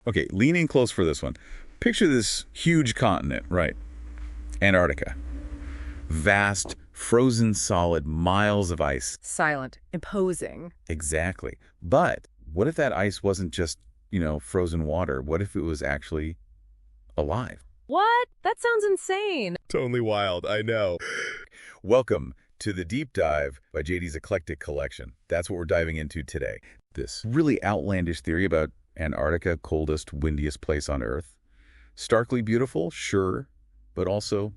Okay, lean in close for this one. Picture this huge continent, right? Antarctica. Vast, frozen solid, miles of ice. Silent, imposing. Exactly. But what if that ice wasn't just, frozen water? What if it was actually alive? What? That sounds insane. Totally wild, I know. Welcome to the Deep Dive by JD's Eclectic Collection. That's what we're diving into today. This really outlandish theory about Antarctica, coldest, windiest place on Earth. Starkly beautiful, sure, but also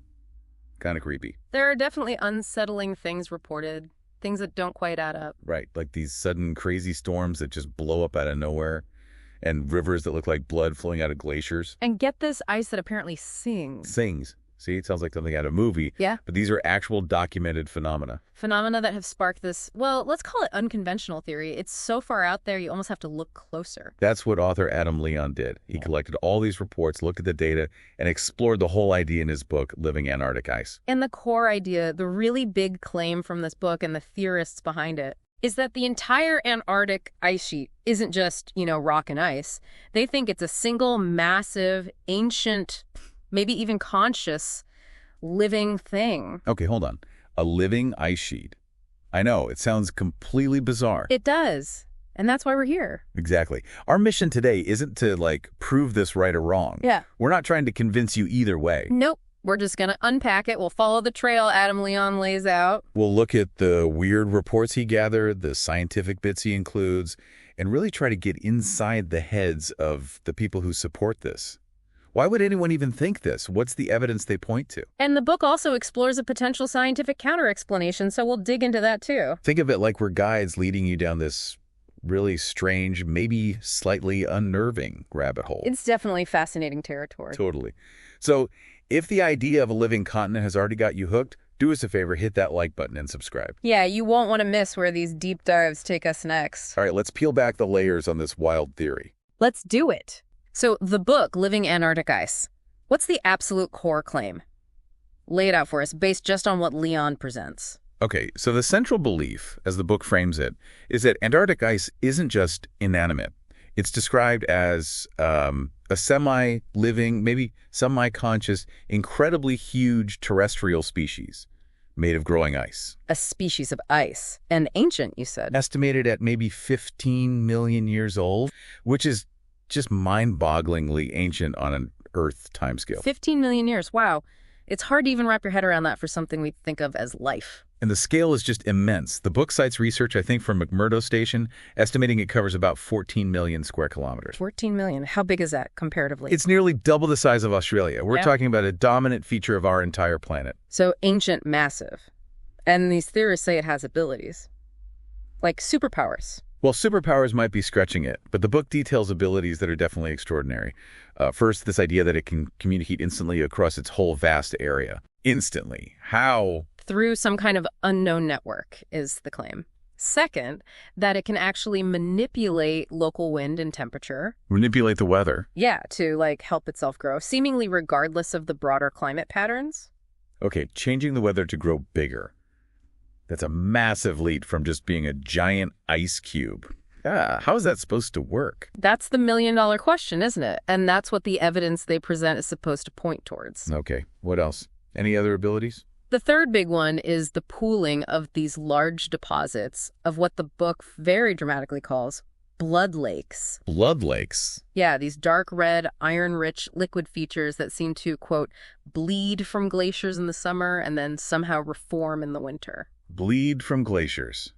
kind of creepy. There are definitely unsettling things reported, things that don't quite add up. Right, like these sudden crazy storms that just blow up out of nowhere, and rivers that look like blood flowing out of glaciers. And get this, ice that apparently sings. Sings. See, it sounds like something out of a movie. Yeah. But these are actual documented phenomena. Phenomena that have sparked this, well, let's call it unconventional theory. It's so far out there, you almost have to look closer. That's what author Adam Leon did. He collected all these reports, looked at the data, and explored the whole idea in his book, Living Antarctic Ice. And the core idea, the really big claim from this book and the theorists behind it, is that the entire Antarctic ice sheet isn't just, rock and ice. They think it's a single, massive, ancient, maybe even conscious, living thing. Okay, hold on. A living ice sheet. I know, it sounds completely bizarre. It does. And that's why we're here. Exactly. Our mission today isn't to, prove this right or wrong. Yeah. We're not trying to convince you either way. Nope. We're just going to unpack it. We'll follow the trail Adam Leon lays out. We'll look at the weird reports he gathered, the scientific bits he includes, and really try to get inside the heads of the people who support this. Why would anyone even think this? What's the evidence they point to? And the book also explores a potential scientific counter-explanation, so we'll dig into that too. Think of it like we're guides leading you down this really strange, maybe slightly unnerving rabbit hole. It's definitely fascinating territory. Totally. So if the idea of a living continent has already got you hooked, do us a favor, hit that like button and subscribe. Yeah, you won't want to miss where these deep dives take us next. All right, let's peel back the layers on this wild theory. Let's do it. So the book, Living Antarctic Ice, what's the absolute core claim? Lay it out for us, based just on what Leon presents. Okay, so the central belief, as the book frames it, is that Antarctic ice isn't just inanimate. It's described as a semi-living, maybe semi-conscious, incredibly huge terrestrial species made of growing ice. A species of ice. And ancient, you said. Estimated at maybe 15 million years old, which is just mind-bogglingly ancient on an Earth timescale. 15 million years, wow. It's hard to even wrap your head around that for something we think of as life. And the scale is just immense. The book cites research, I think, from McMurdo Station, estimating it covers about 14 million square kilometers. 14 million. How big is that comparatively? It's nearly double the size of Australia. We're Yeah. talking about a dominant feature of our entire planet. So ancient, massive. And these theorists say it has abilities. Like superpowers. Well, superpowers might be stretching it, but the book details abilities that are definitely extraordinary. First, this idea that it can communicate instantly across its whole vast area. Instantly. How? Through some kind of unknown network, is the claim. Second, that it can actually manipulate local wind and temperature. Manipulate the weather. Yeah, to help itself grow, seemingly regardless of the broader climate patterns. Okay, changing the weather to grow bigger. That's a massive leap from just being a giant ice cube. Yeah, how is that supposed to work? That's the million-dollar question, isn't it? And that's what the evidence they present is supposed to point towards. Okay, what else? Any other abilities? The third big one is the pooling of these large deposits of what the book very dramatically calls blood lakes. Blood lakes? Yeah, these dark red, iron-rich liquid features that seem to, quote, bleed from glaciers in the summer and then somehow reform in the winter. Bleed from glaciers.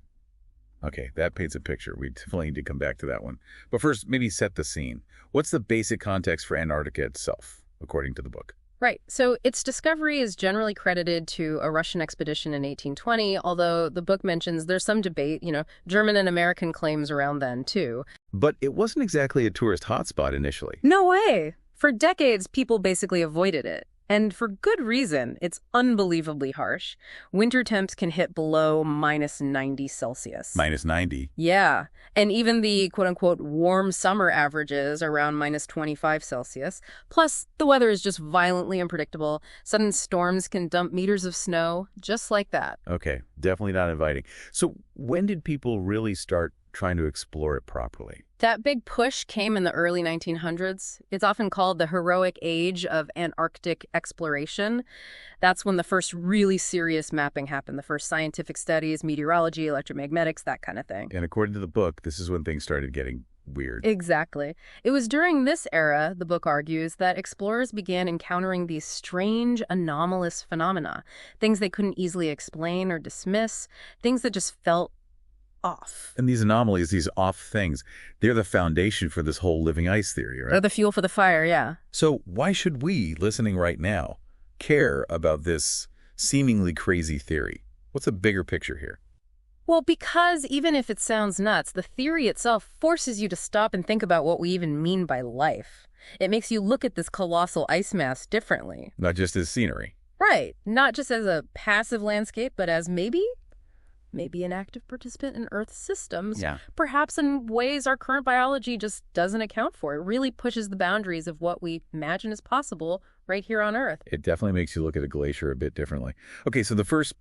Okay, that paints a picture. We definitely need to come back to that one. But first, maybe set the scene. What's the basic context for Antarctica itself, according to the book? Right. So its discovery is generally credited to a Russian expedition in 1820, although the book mentions there's some debate, German and American claims around then, too. But it wasn't exactly a tourist hotspot initially. No way. For decades, people basically avoided it. And for good reason. It's unbelievably harsh. Winter temps can hit below minus 90 Celsius. Minus 90? Yeah. And even the quote-unquote warm summer averages around minus 25 Celsius. Plus, the weather is just violently unpredictable. Sudden storms can dump meters of snow, just like that. Okay, definitely not inviting. So when did people really start trying to explore it properly? That big push came in the early 1900s. It's often called the heroic age of Antarctic exploration. That's when the first really serious mapping happened, the first scientific studies, meteorology, electromagnetics, that kind of thing. And according to the book, this is when things started getting weird. Exactly. It was during this era, the book argues, that explorers began encountering these strange, anomalous phenomena, things they couldn't easily explain or dismiss, things that just felt off. And these anomalies, these off things, they're the foundation for this whole living ice theory, right? They're the fuel for the fire, yeah. So why should we, listening right now, care about this seemingly crazy theory? What's the bigger picture here? Well, because even if it sounds nuts, the theory itself forces you to stop and think about what we even mean by life. It makes you look at this colossal ice mass differently. Not just as scenery. Right. Not just as a passive landscape, but as maybe an active participant in Earth's systems, perhaps in ways our current biology just doesn't account for. It really pushes the boundaries of what we imagine is possible right here on Earth. It definitely makes you look at a glacier a bit differently. Okay, so the first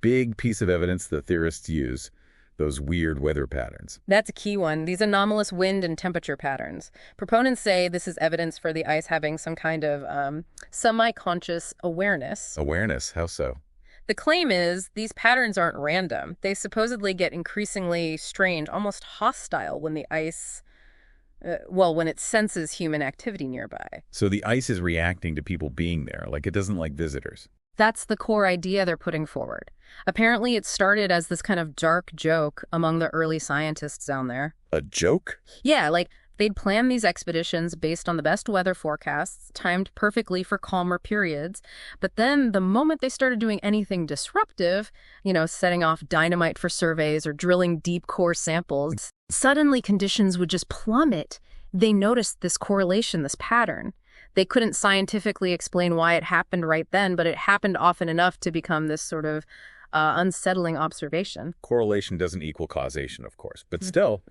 big piece of evidence the theorists use, those weird weather patterns. That's a key one, these anomalous wind and temperature patterns. Proponents say this is evidence for the ice having some kind of semi-conscious awareness. Awareness? How so? The claim is these patterns aren't random. They supposedly get increasingly strange, almost hostile when the ice, when it senses human activity nearby. So the ice is reacting to people being there, like it doesn't like visitors. That's the core idea they're putting forward. Apparently it started as this kind of dark joke among the early scientists down there. A joke? Yeah, like they'd plan these expeditions based on the best weather forecasts, timed perfectly for calmer periods. But then the moment they started doing anything disruptive, setting off dynamite for surveys or drilling deep core samples, suddenly conditions would just plummet. They noticed this correlation, this pattern. They couldn't scientifically explain why it happened right then, but it happened often enough to become this sort of unsettling observation. Correlation doesn't equal causation, of course, but still,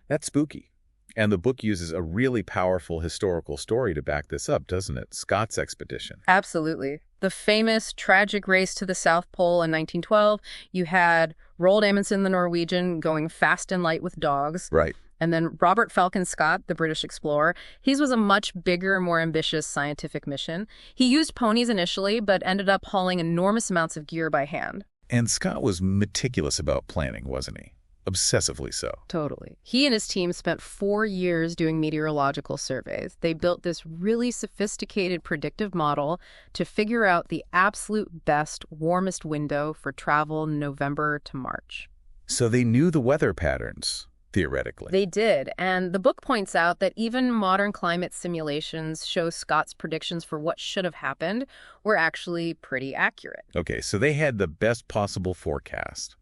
that's spooky. And the book uses a really powerful historical story to back this up, doesn't it? Scott's expedition. Absolutely. The famous tragic race to the South Pole in 1912, you had Roald Amundsen, the Norwegian, going fast and light with dogs. Right. And then Robert Falcon Scott, the British explorer, his was a much bigger, more ambitious scientific mission. He used ponies initially, but ended up hauling enormous amounts of gear by hand. And Scott was meticulous about planning, wasn't he? Obsessively so. Totally. He and his team spent 4 years doing meteorological surveys. They built this really sophisticated predictive model to figure out the absolute best, warmest window for travel November to March. So they knew the weather patterns, theoretically. They did. And the book points out that even modern climate simulations show Scott's predictions for what should have happened were actually pretty accurate. Okay, so they had the best possible forecast.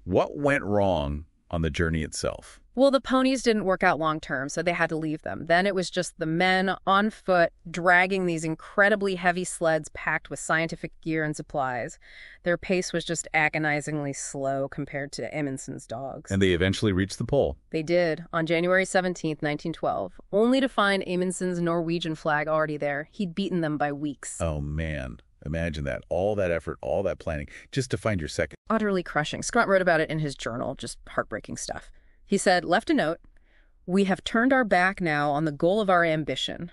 What went wrong on the journey itself? Well, the ponies didn't work out long term, so they had to leave them. Then it was just the men on foot dragging these incredibly heavy sleds packed with scientific gear and supplies. Their pace was just agonizingly slow compared to Amundsen's dogs. And they eventually reached the pole. They did, on January 17th, 1912, only to find Amundsen's Norwegian flag already there. He'd beaten them by weeks. Oh, man. Imagine that. All that effort, all that planning, just to find your second. Utterly crushing. Scott wrote about it in his journal, just heartbreaking stuff. He said, left a note, "We have turned our back now on the goal of our ambition.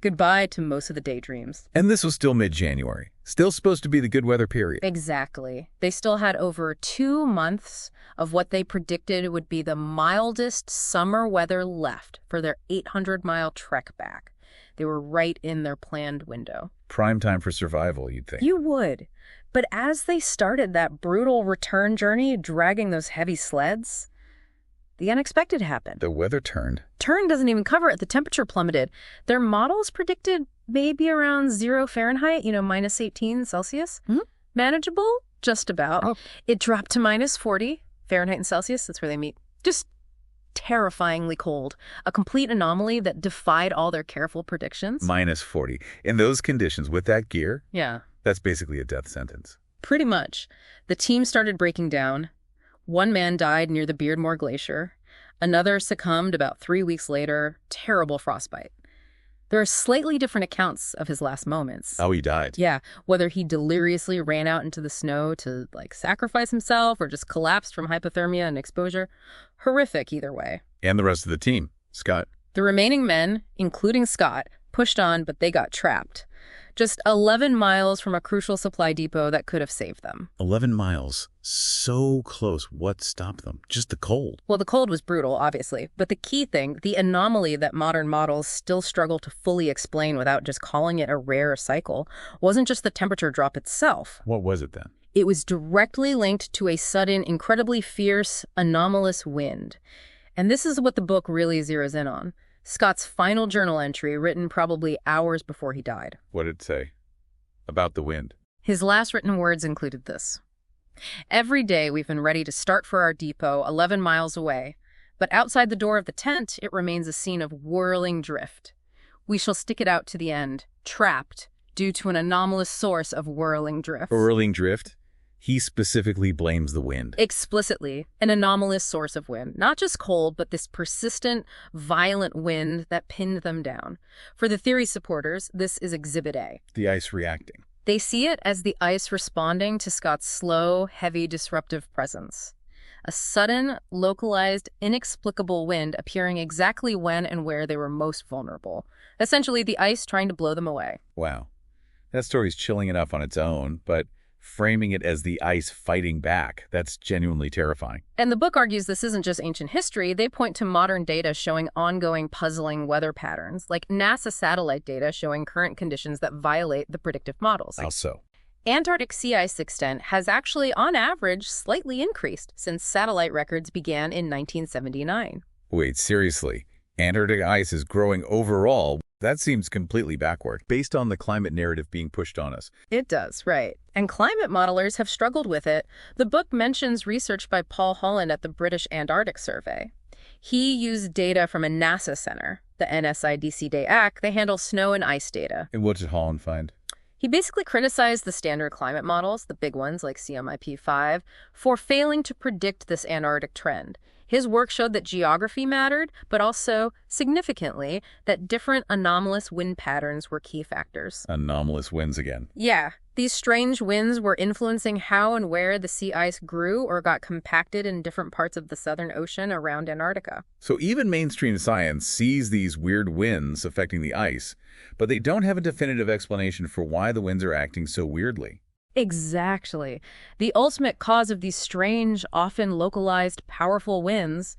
Goodbye to most of the daydreams." And this was still mid-January. Still supposed to be the good weather period. Exactly. They still had over 2 months of what they predicted would be the mildest summer weather left for their 800-mile trek back. They were right in their planned window. Prime time for survival, you'd think. You would. But as they started that brutal return journey, dragging those heavy sleds, the unexpected happened. The weather turned. Turn doesn't even cover it. The temperature plummeted. Their models predicted maybe around 0 Fahrenheit, minus 18 Celsius. Manageable? Just about. Oh. It dropped to minus 40 Fahrenheit and Celsius. That's where they meet. Just terrifyingly cold. A complete anomaly that defied all their careful predictions. Minus 40. In those conditions, with that gear, Yeah. that's basically a death sentence. Pretty much. The team started breaking down. One man died near the Beardmore Glacier. Another succumbed about 3 weeks later. Terrible frostbite. There are slightly different accounts of his last moments. Oh, he died. Yeah, whether he deliriously ran out into the snow to, sacrifice himself or just collapsed from hypothermia and exposure. Horrific either way. And the rest of the team. Scott? The remaining men, including Scott, pushed on, but they got trapped. Just 11 miles from a crucial supply depot that could have saved them. 11 miles. So close. What stopped them? Just the cold. Well, the cold was brutal, obviously, but the key thing, the anomaly that modern models still struggle to fully explain without just calling it a rare cycle, wasn't just the temperature drop itself. What was it then? It was directly linked to a sudden, incredibly fierce, anomalous wind. And this is what the book really zeroes in on. Scott's final journal entry, written probably hours before he died. What did it say? About the wind. His last written words included this. Every day we've been ready to start for our depot 11 miles away, but outside the door of the tent it remains a scene of whirling drift. We shall stick it out to the end, trapped, due to an anomalous source of whirling drift. Whirling drift? He specifically blames the wind. Explicitly, an anomalous source of wind. Not just cold, but this persistent, violent wind that pinned them down. For the theory supporters, this is Exhibit A. The ice reacting. They see it as the ice responding to Scott's slow, heavy, disruptive presence. A sudden, localized, inexplicable wind appearing exactly when and where they were most vulnerable. Essentially, the ice trying to blow them away. Wow. That story's chilling enough on its own, but framing it as the ice fighting back, that's genuinely terrifying. And the book argues this isn't just ancient history. They point to modern data showing ongoing puzzling weather patterns, like NASA satellite data showing current conditions that violate the predictive models. How so? Antarctic sea ice extent has actually, on average, slightly increased since satellite records began in 1979. Wait, seriously? Antarctic ice is growing overall? That seems completely backward, based on the climate narrative being pushed on us. It does, right. And climate modelers have struggled with it. The book mentions research by Paul Holland at the British Antarctic Survey. He used data from a NASA center, the NSIDC-DAC. They handle snow and ice data. And what did Holland find? He basically criticized the standard climate models, the big ones like CMIP5, for failing to predict this Antarctic trend. His work showed that geography mattered, but also, significantly, that different anomalous wind patterns were key factors. Anomalous winds again. Yeah. These strange winds were influencing how and where the sea ice grew or got compacted in different parts of the Southern Ocean around Antarctica. So even mainstream science sees these weird winds affecting the ice, but they don't have a definitive explanation for why the winds are acting so weirdly. Exactly. The ultimate cause of these strange, often localized, powerful winds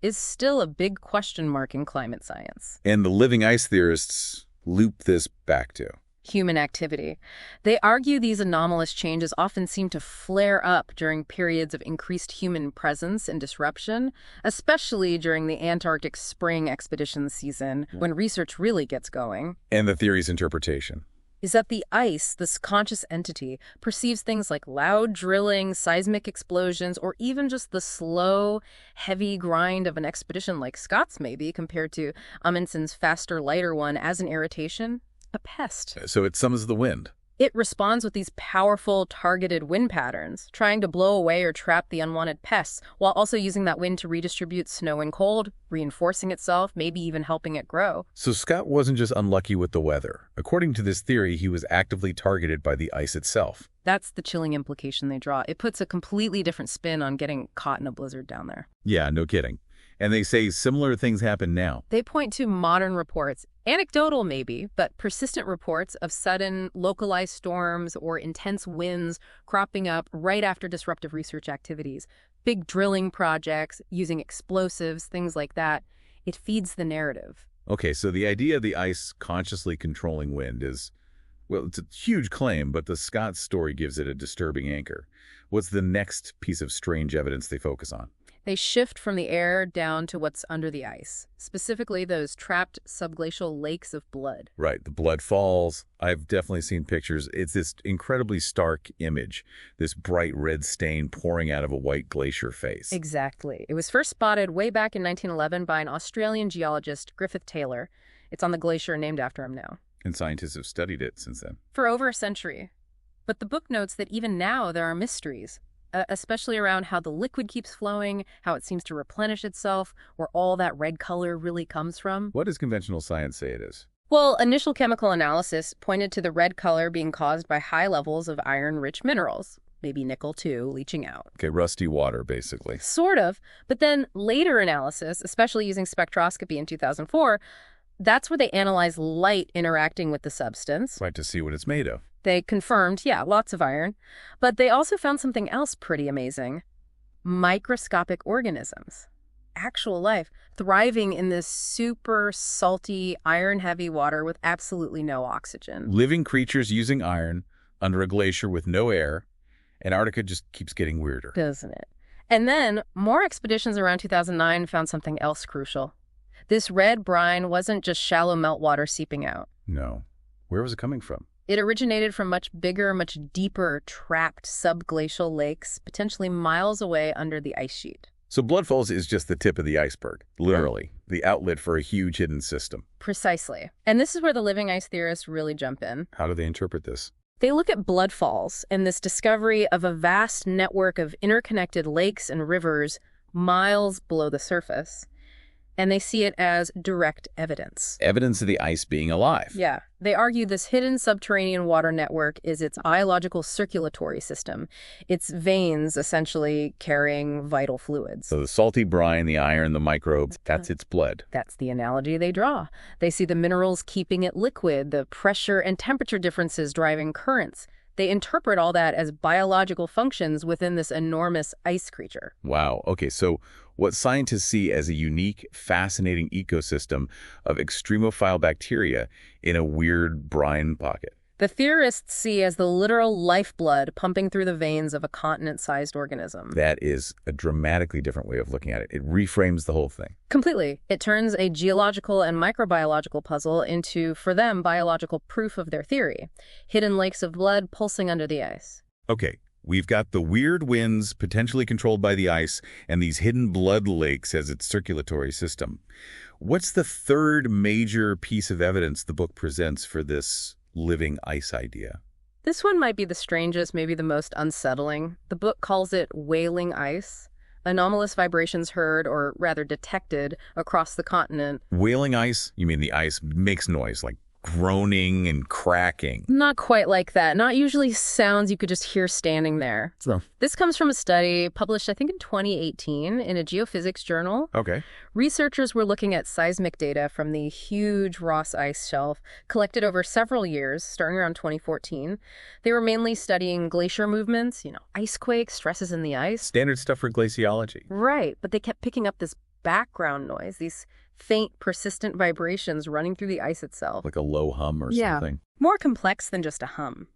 is still a big question mark in climate science. And the living ice theorists loop this back to Human activity. They argue these anomalous changes often seem to flare up during periods of increased human presence and disruption, especially during the Antarctic spring expedition season, when research really gets going. And the theory's interpretation Is that the ice, this conscious entity, perceives things like loud drilling, seismic explosions, or even just the slow, heavy grind of an expedition like Scott's maybe, compared to Amundsen's faster, lighter one, as an irritation, a pest. So it summons the wind. It responds with these powerful, targeted wind patterns, trying to blow away or trap the unwanted pests, while also using that wind to redistribute snow and cold, reinforcing itself, maybe even helping it grow. So Scott wasn't just unlucky with the weather. According to this theory, he was actively targeted by the ice itself. That's the chilling implication they draw. It puts a completely different spin on getting caught in a blizzard down there. Yeah, no kidding. And they say similar things happen now. They point to modern reports, anecdotal maybe, but persistent reports of sudden localized storms or intense winds cropping up right after disruptive research activities, big drilling projects, using explosives, things like that. It feeds the narrative. Okay, so the idea of the ice consciously controlling wind is, well, it's a huge claim, but the Scott story gives it a disturbing anchor. What's the next piece of strange evidence they focus on? They shift from the air down to what's under the ice, specifically those trapped subglacial lakes of blood. Right, the blood falls. I've definitely seen pictures. It's this incredibly stark image, this bright red stain pouring out of a white glacier face. Exactly. It was first spotted way back in 1911 by an Australian geologist, Griffith Taylor. It's on the glacier named after him now. And scientists have studied it since then. For over a century. But the book notes that even now there are mysteries. Especially around how the liquid keeps flowing, how it seems to replenish itself, where all that red color really comes from. What does conventional science say it is? Well, initial chemical analysis pointed to the red color being caused by high levels of iron-rich minerals. maybe nickel too, leaching out. Okay, rusty water, basically. Sort of. But then later analysis, especially using spectroscopy in 2004, that's where they analyzed light interacting with the substance. Right, to see what it's made of. They confirmed, yeah, lots of iron. But they also found something else pretty amazing. Microscopic organisms. Actual life, thriving in this super salty, iron-heavy water with absolutely no oxygen. Living creatures using iron under a glacier with no air. Antarctica just keeps getting weirder. Doesn't it? And then more expeditions around 2009 found something else crucial. This red brine wasn't just shallow meltwater seeping out. No. Where was it coming from? It originated from much bigger, much deeper, trapped subglacial lakes, potentially miles away under the ice sheet. So Blood Falls is just the tip of the iceberg, literally, the outlet for a huge hidden system. Precisely. And this is where the living ice theorists really jump in. How do they interpret this? They look at Blood Falls and this discovery of a vast network of interconnected lakes and rivers miles below the surface, and they see it as direct evidence. Evidence of the ice being alive. Yeah. They argue this hidden subterranean water network is its biological circulatory system, its veins essentially carrying vital fluids. So the salty brine, the iron, the microbes, that's its blood. That's the analogy they draw. They see the minerals keeping it liquid, the pressure and temperature differences driving currents. They interpret all that as biological functions within this enormous ice creature. Wow. Okay, so what scientists see as a unique, fascinating ecosystem of extremophile bacteria in a weird brine pocket. The theorists see as the literal lifeblood pumping through the veins of a continent-sized organism. That is a dramatically different way of looking at it. It reframes the whole thing. Completely. It turns a geological and microbiological puzzle into, for them, biological proof of their theory. Hidden lakes of blood pulsing under the ice. Okay, we've got the weird winds potentially controlled by the ice and these hidden blood lakes as its circulatory system. What's the third major piece of evidence the book presents for this living ice idea? This one might be the strangest, maybe the most unsettling. The book calls it wailing ice. Anomalous vibrations heard, or rather detected, across the continent. Wailing ice? You mean the ice makes noise, like groaning and cracking? Not quite like that. Not usually sounds you could just hear standing there. So, This comes from a study published, I think, in 2018 in a geophysics journal. okay. Researchers were looking at seismic data from the huge Ross ice shelf collected over several years, starting around 2014. They were mainly studying glacier movements, ice quakes, stresses in the ice. Standard stuff for glaciology. Right, but they kept picking up this background noise, these faint, persistent vibrations running through the ice itself. Like a low hum or something. More complex than just a hum.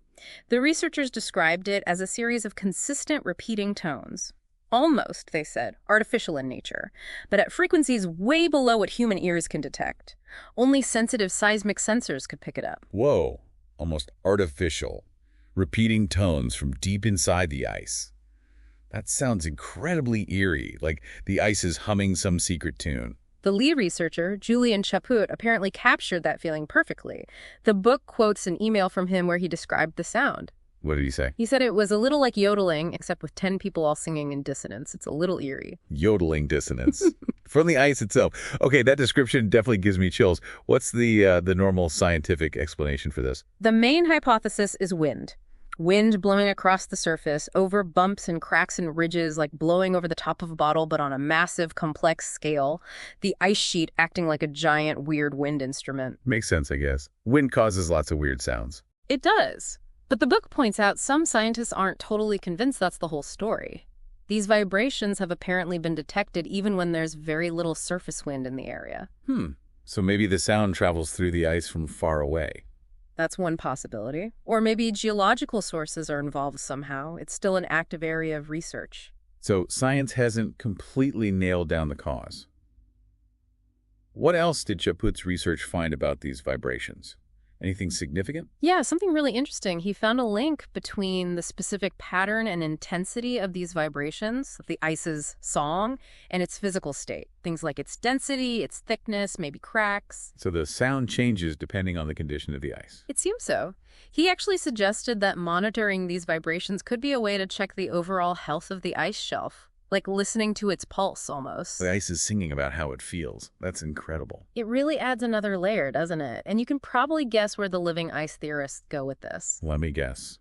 The researchers described it as a series of consistent repeating tones. Almost, they said, artificial in nature, but at frequencies way below what human ears can detect. Only sensitive seismic sensors could pick it up. Whoa, almost artificial. Repeating tones from deep inside the ice. That sounds incredibly eerie, like the ice is humming some secret tune. The lead researcher, Julian Chaput, apparently captured that feeling perfectly. The book quotes an email from him where he described the sound. What did he say? He said it was a little like yodeling, except with 10 people all singing in dissonance. It's a little eerie. Yodeling dissonance. From the ice itself. Okay, that description definitely gives me chills. What's the normal scientific explanation for this? The main hypothesis is wind. Wind blowing across the surface, over bumps and cracks and ridges, like blowing over the top of a bottle, but on a massive, complex scale. The ice sheet acting like a giant, weird wind instrument. Makes sense, I guess. Wind causes lots of weird sounds. It does. But the book points out some scientists aren't totally convinced that's the whole story. These vibrations have apparently been detected even when there's very little surface wind in the area. So maybe the sound travels through the ice from far away. That's one possibility. Or maybe geological sources are involved somehow. It's still an active area of research. So science hasn't completely nailed down the cause. What else did Chaput's research find about these vibrations? Anything significant? Yeah, something really interesting. He found a link between the specific pattern and intensity of these vibrations, of the ice's song, and its physical state. Things like its density, its thickness, maybe cracks. So the sound changes depending on the condition of the ice. It seems so. He actually suggested that monitoring these vibrations could be a way to check the overall health of the ice shelf. Like listening to its pulse, almost. The ice is singing about how it feels. That's incredible. It really adds another layer, doesn't it? And you can probably guess where the living ice theorists go with this. Let me guess.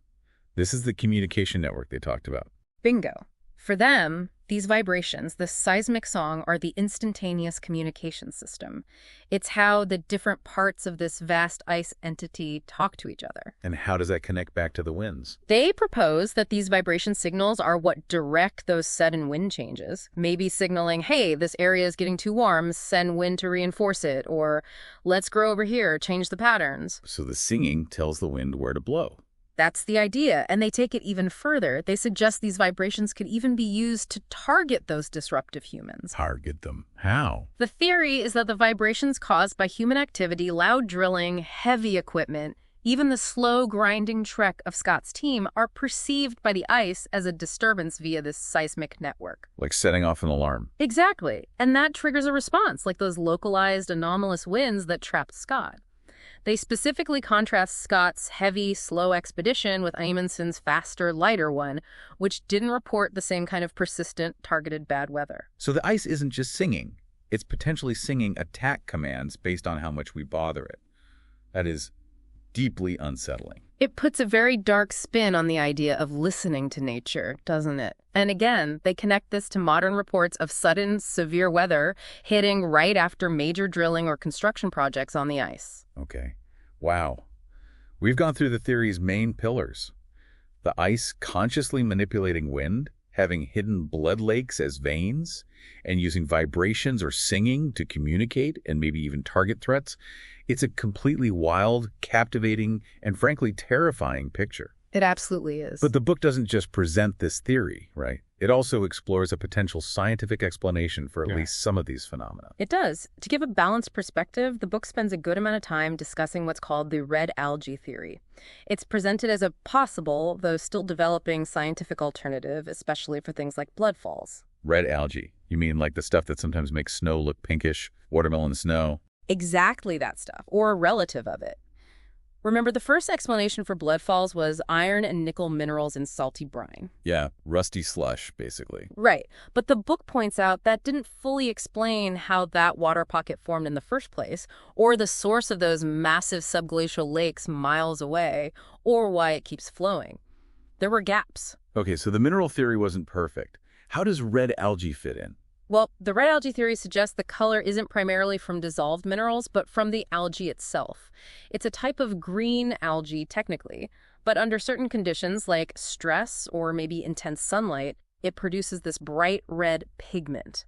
This is the communication network they talked about. Bingo. For them, these vibrations, the seismic song, are the instantaneous communication system. It's how the different parts of this vast ice entity talk to each other. And how does that connect back to the winds? They propose that these vibration signals are what direct those sudden wind changes, maybe signaling, hey, this area is getting too warm, send wind to reinforce it, or let's grow over here, change the patterns. So the singing tells the wind where to blow. That's the idea, and they take it even further. They suggest these vibrations could even be used to target those disruptive humans. Target them. How? The theory is that the vibrations caused by human activity, loud drilling, heavy equipment, even the slow grinding trek of Scott's team are perceived by the ice as a disturbance via this seismic network. Like setting off an alarm. Exactly, and that triggers a response, like those localized anomalous winds that trapped Scott. They specifically contrast Scott's heavy, slow expedition with Amundsen's faster, lighter one, which didn't report the same kind of persistent, targeted bad weather. So the ice isn't just singing. It's potentially singing attack commands based on how much we bother it. That is deeply unsettling. It puts a very dark spin on the idea of listening to nature, doesn't it? And again, they connect this to modern reports of sudden, severe weather hitting right after major drilling or construction projects on the ice. Okay. Wow. We've gone through the theory's main pillars. The ice consciously manipulating wind, having hidden blood lakes as veins, and using vibrations or singing to communicate and maybe even target threats. It's a completely wild, captivating, and frankly terrifying picture. It absolutely is. But the book doesn't just present this theory, right? It also explores a potential scientific explanation for at least some of these phenomena. It does. To give a balanced perspective, the book spends a good amount of time discussing what's called the red algae theory. It's presented as a possible, though still developing, scientific alternative, especially for things like blood falls. Red algae? You mean like the stuff that sometimes makes snow look pinkish, watermelon snow? Exactly that stuff, or a relative of it. Remember, the first explanation for blood falls was iron and nickel minerals in salty brine. Yeah, rusty slush, basically. Right, but the book points out that didn't fully explain how that water pocket formed in the first place, or the source of those massive subglacial lakes miles away, or why it keeps flowing. There were gaps. Okay, so the mineral theory wasn't perfect. How does red algae fit in? Well, the red algae theory suggests the color isn't primarily from dissolved minerals, but from the algae itself. It's a type of green algae, technically, but under certain conditions, like stress or maybe intense sunlight, it produces this bright red pigment,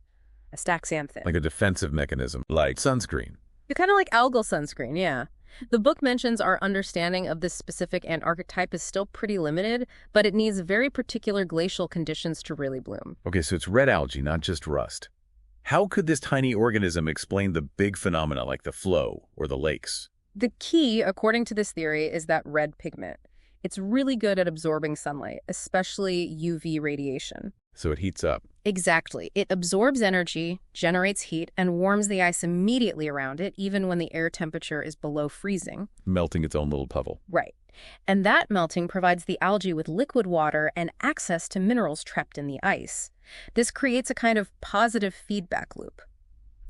astaxanthin. Like a defensive mechanism, like sunscreen. Kind of like algal sunscreen, yeah. The book mentions our understanding of this specific Antarctic type is still pretty limited, but it needs very particular glacial conditions to really bloom. Okay, so it's red algae, not just rust. How could this tiny organism explain the big phenomena like the flow or the lakes? The key, according to this theory, is that red pigment. It's really good at absorbing sunlight, especially UV radiation. So it heats up. Exactly. It absorbs energy, generates heat, and warms the ice immediately around it, even when the air temperature is below freezing. Melting its own little puddle. Right. And that melting provides the algae with liquid water and access to minerals trapped in the ice. This creates a kind of positive feedback loop.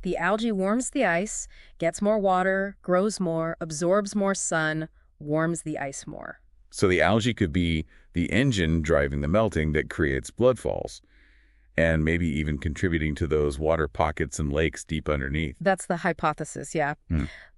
The algae warms the ice, gets more water, grows more, absorbs more sun, warms the ice more. So the algae could be the engine driving the melting that creates blood falls, and maybe even contributing to those water pockets and lakes deep underneath. That's the hypothesis, yeah.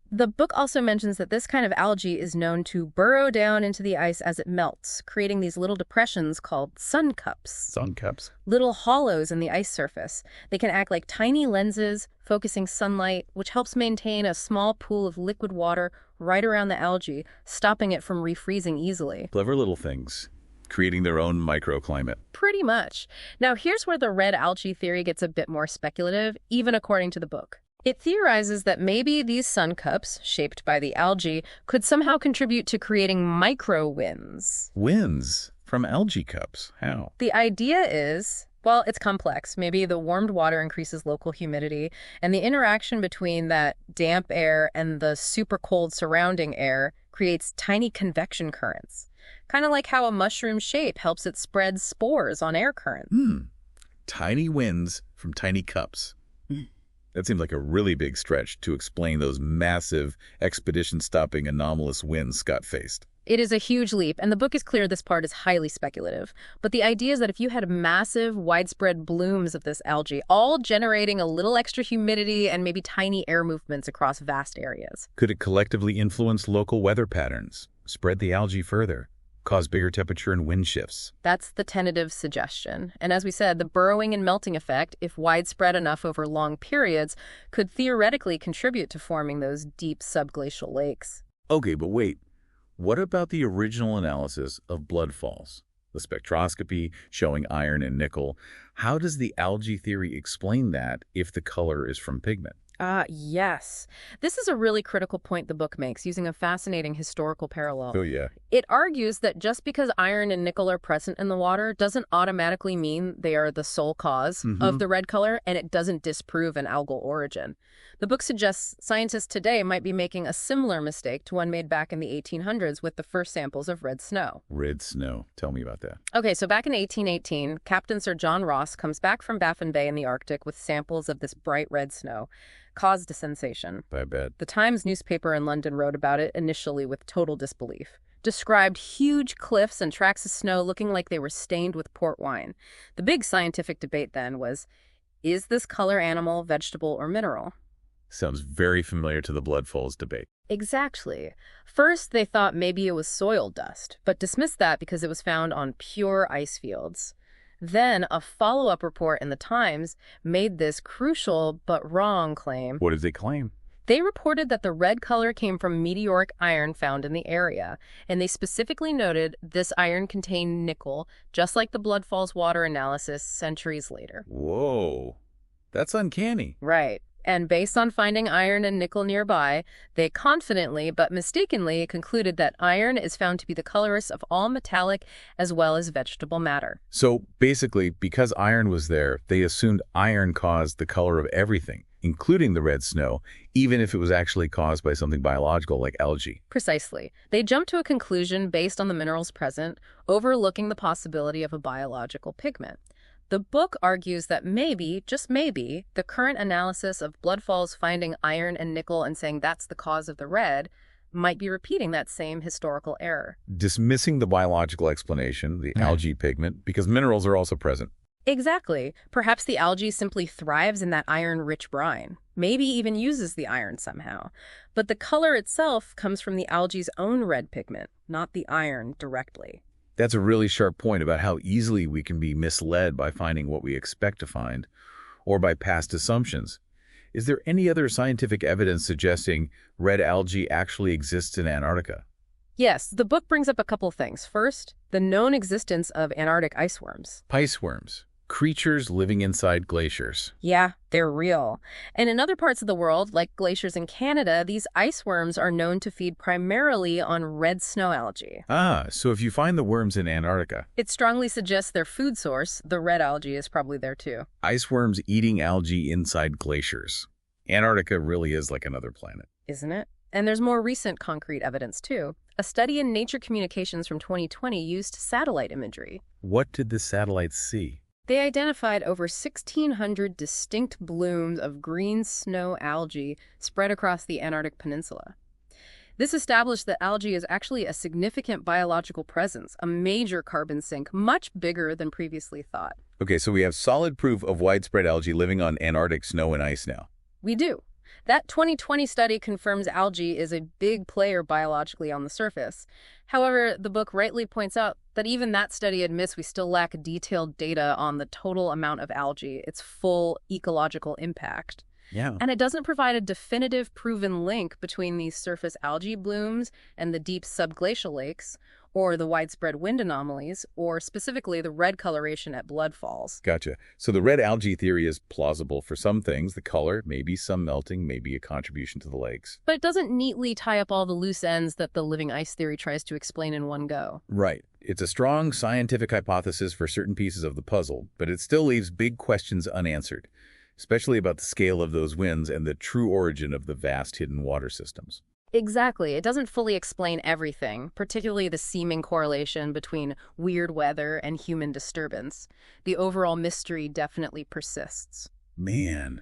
The book also mentions that this kind of algae is known to burrow down into the ice as it melts, creating these little depressions called sun cups. Sun cups. Little hollows in the ice surface. They can act like tiny lenses, focusing sunlight, which helps maintain a small pool of liquid water right around the algae, stopping it from refreezing easily. Clever little things, creating their own microclimate. Pretty much. Now, here's where the red algae theory gets a bit more speculative, even according to the book. It theorizes that maybe these sun cups, shaped by the algae, could somehow contribute to creating micro-winds. Winds from algae cups? How? The idea is, well, it's complex. Maybe the warmed water increases local humidity, and the interaction between that damp air and the super cold surrounding air creates tiny convection currents. Kind of like how a mushroom shape helps it spread spores on air currents. Tiny winds from tiny cups. That seems like a really big stretch to explain those massive, expedition-stopping anomalous winds Scott faced. It is a huge leap, and the book is clear this part is highly speculative. But the idea is that if you had massive, widespread blooms of this algae, all generating a little extra humidity and maybe tiny air movements across vast areas. Could it collectively influence local weather patterns, spread the algae further, cause bigger temperature and wind shifts? That's the tentative suggestion. And as we said, the burrowing and melting effect, if widespread enough over long periods, could theoretically contribute to forming those deep subglacial lakes. Okay, but wait. What about the original analysis of blood falls? The spectroscopy showing iron and nickel. How does the algae theory explain that if the color is from pigment? Yes. This is a really critical point the book makes, using a fascinating historical parallel. Oh, yeah. It argues that just because iron and nickel are present in the water doesn't automatically mean they are the sole cause of the red color, and it doesn't disprove an algal origin. The book suggests scientists today might be making a similar mistake to one made back in the 1800s with the first samples of red snow. Red snow. Tell me about that. Okay, so back in 1818, Captain Sir John Ross comes back from Baffin Bay in the Arctic with samples of this bright red snow. Caused a sensation. I bet. The Times newspaper in London wrote about it initially with total disbelief. Described huge cliffs and tracts of snow looking like they were stained with port wine. The big scientific debate then was, is this color animal, vegetable, or mineral? Sounds very familiar to the blood falls debate. Exactly. First, they thought maybe it was soil dust, but dismissed that because it was found on pure ice fields. Then, a follow-up report in the Times made this crucial but wrong claim. What did they claim? They reported that the red color came from meteoric iron found in the area, and they specifically noted this iron contained nickel, just like the blood falls water analysis centuries later. Whoa. That's uncanny. Right. And based on finding iron and nickel nearby, they confidently but mistakenly concluded that iron is found to be the colorist of all metallic as well as vegetable matter. So basically, because iron was there, they assumed iron caused the color of everything, including the red snow, even if it was actually caused by something biological like algae. Precisely. They jumped to a conclusion based on the minerals present, overlooking the possibility of a biological pigment. The book argues that maybe, just maybe, the current analysis of blood falls finding iron and nickel and saying that's the cause of the red might be repeating that same historical error. Dismissing the biological explanation, the algae pigment, because minerals are also present. Exactly. Perhaps the algae simply thrives in that iron-rich brine, maybe even uses the iron somehow. But the color itself comes from the algae's own red pigment, not the iron directly. That's a really sharp point about how easily we can be misled by finding what we expect to find, or by past assumptions. Is there any other scientific evidence suggesting red algae actually exists in Antarctica? Yes, the book brings up a couple things. First, the known existence of Antarctic ice worms. Ice worms. Creatures living inside glaciers. Yeah, they're real. And in other parts of the world, like glaciers in Canada, these ice worms are known to feed primarily on red snow algae. Ah, so if you find the worms in Antarctica, It strongly suggests their food source, the red algae, is probably there too. ice worms eating algae inside glaciers. Antarctica really is like another planet. Isn't it? And there's more recent concrete evidence too. A study in Nature Communications from 2020 used satellite imagery. What did the satellites see? They identified over 1,600 distinct blooms of green snow algae spread across the Antarctic Peninsula. This established that algae is actually a significant biological presence, a major carbon sink, much bigger than previously thought. Okay, so we have solid proof of widespread algae living on Antarctic snow and ice now. We do. That 2020 study confirms algae is a big player biologically on the surface. However, the book rightly points out that even that study admits we still lack detailed data on the total amount of algae, its full ecological impact. Yeah. And it doesn't provide a definitive proven link between these surface algae blooms and the deep subglacial lakes, or the widespread wind anomalies, or specifically the red coloration at blood falls. Gotcha. So the red algae theory is plausible for some things, the color, maybe some melting, maybe a contribution to the lakes. But it doesn't neatly tie up all the loose ends that the living ice theory tries to explain in one go. Right. It's a strong scientific hypothesis for certain pieces of the puzzle, but it still leaves big questions unanswered, especially about the scale of those winds and the true origin of the vast hidden water systems. Exactly. It doesn't fully explain everything, particularly the seeming correlation between weird weather and human disturbance. The overall mystery definitely persists. Man,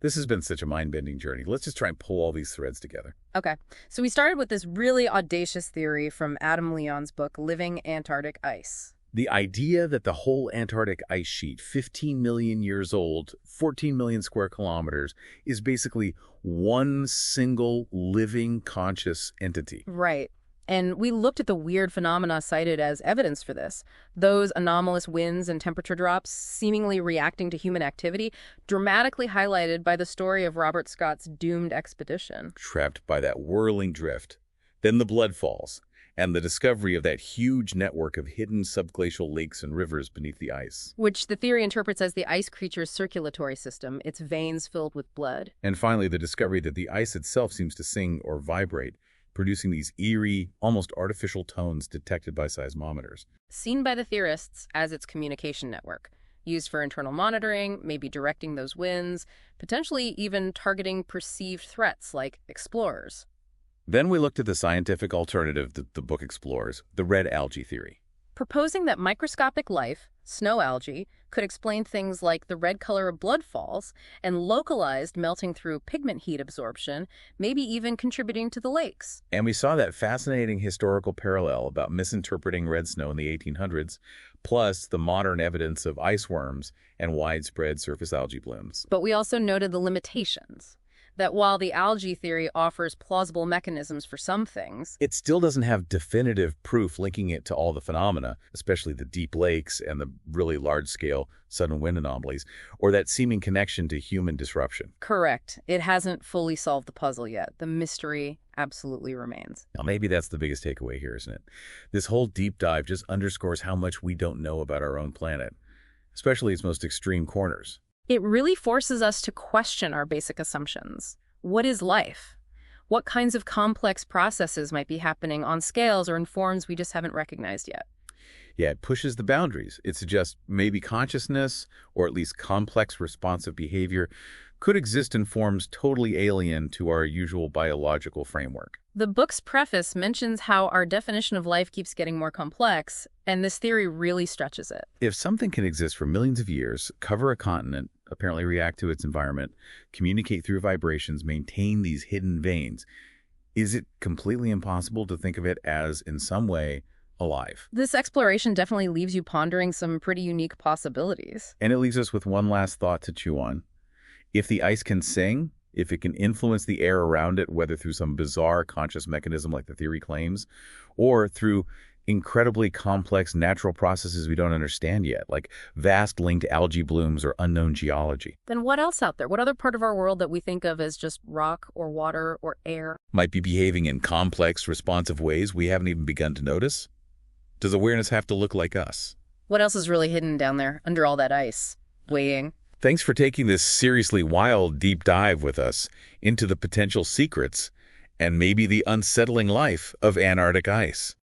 This has been such a mind-bending journey. Let's just try and pull all these threads together. Okay, so we started with this really audacious theory from Adam Leon's book, Living Antarctic Ice. The idea that the whole Antarctic ice sheet, 15 million years old, 14 million square kilometers, is basically one single living conscious entity. Right. And we looked at the weird phenomena cited as evidence for this. Those anomalous winds and temperature drops seemingly reacting to human activity, dramatically highlighted by the story of Robert Scott's doomed expedition. Trapped by that whirling drift. Then the blood falls, and the discovery of that huge network of hidden subglacial lakes and rivers beneath the ice. Which the theory interprets as the ice creature's circulatory system, its veins filled with blood. And finally, the discovery that the ice itself seems to sing or vibrate, producing these eerie, almost artificial tones detected by seismometers. Seen by the theorists as its communication network, used for internal monitoring, maybe directing those winds, potentially even targeting perceived threats like explorers. Then we looked at the scientific alternative that the book explores, the red algae theory. Proposing that microscopic life, snow algae, could explain things like the red color of blood falls and localized melting through pigment heat absorption, maybe even contributing to the lakes. And we saw that fascinating historical parallel about misinterpreting red snow in the 1800s, plus the modern evidence of ice worms and widespread surface algae blooms. But we also noted the limitations. That while the algae theory offers plausible mechanisms for some things, it still doesn't have definitive proof linking it to all the phenomena, especially the deep lakes and the really large-scale sudden wind anomalies, or that seeming connection to human disruption. Correct. It hasn't fully solved the puzzle yet. The mystery absolutely remains. Now, maybe that's the biggest takeaway here, isn't it? This whole deep dive just underscores how much we don't know about our own planet, especially its most extreme corners. It really forces us to question our basic assumptions. What is life? What kinds of complex processes might be happening on scales or in forms we just haven't recognized yet? Yeah, it pushes the boundaries. It suggests maybe consciousness, or at least complex responsive behavior, could exist in forms totally alien to our usual biological framework. The book's preface mentions how our definition of life keeps getting more complex, and this theory really stretches it. If something can exist for millions of years, cover a continent, apparently react to its environment, communicate through vibrations, maintain these hidden veins, is it completely impossible to think of it as, in some way, alive? This exploration definitely leaves you pondering some pretty unique possibilities. And it leaves us with one last thought to chew on. If the ice can sing, if it can influence the air around it, whether through some bizarre conscious mechanism like the theory claims, or through incredibly complex natural processes we don't understand yet, like vast linked algae blooms or unknown geology. Then what else out there? What other part of our world that we think of as just rock or water or air might be behaving in complex, responsive ways we haven't even begun to notice? Does awareness have to look like us? What else is really hidden down there under all that ice, waiting? Thanks for taking this seriously wild deep dive with us into the potential secrets and maybe the unsettling life of Antarctic ice.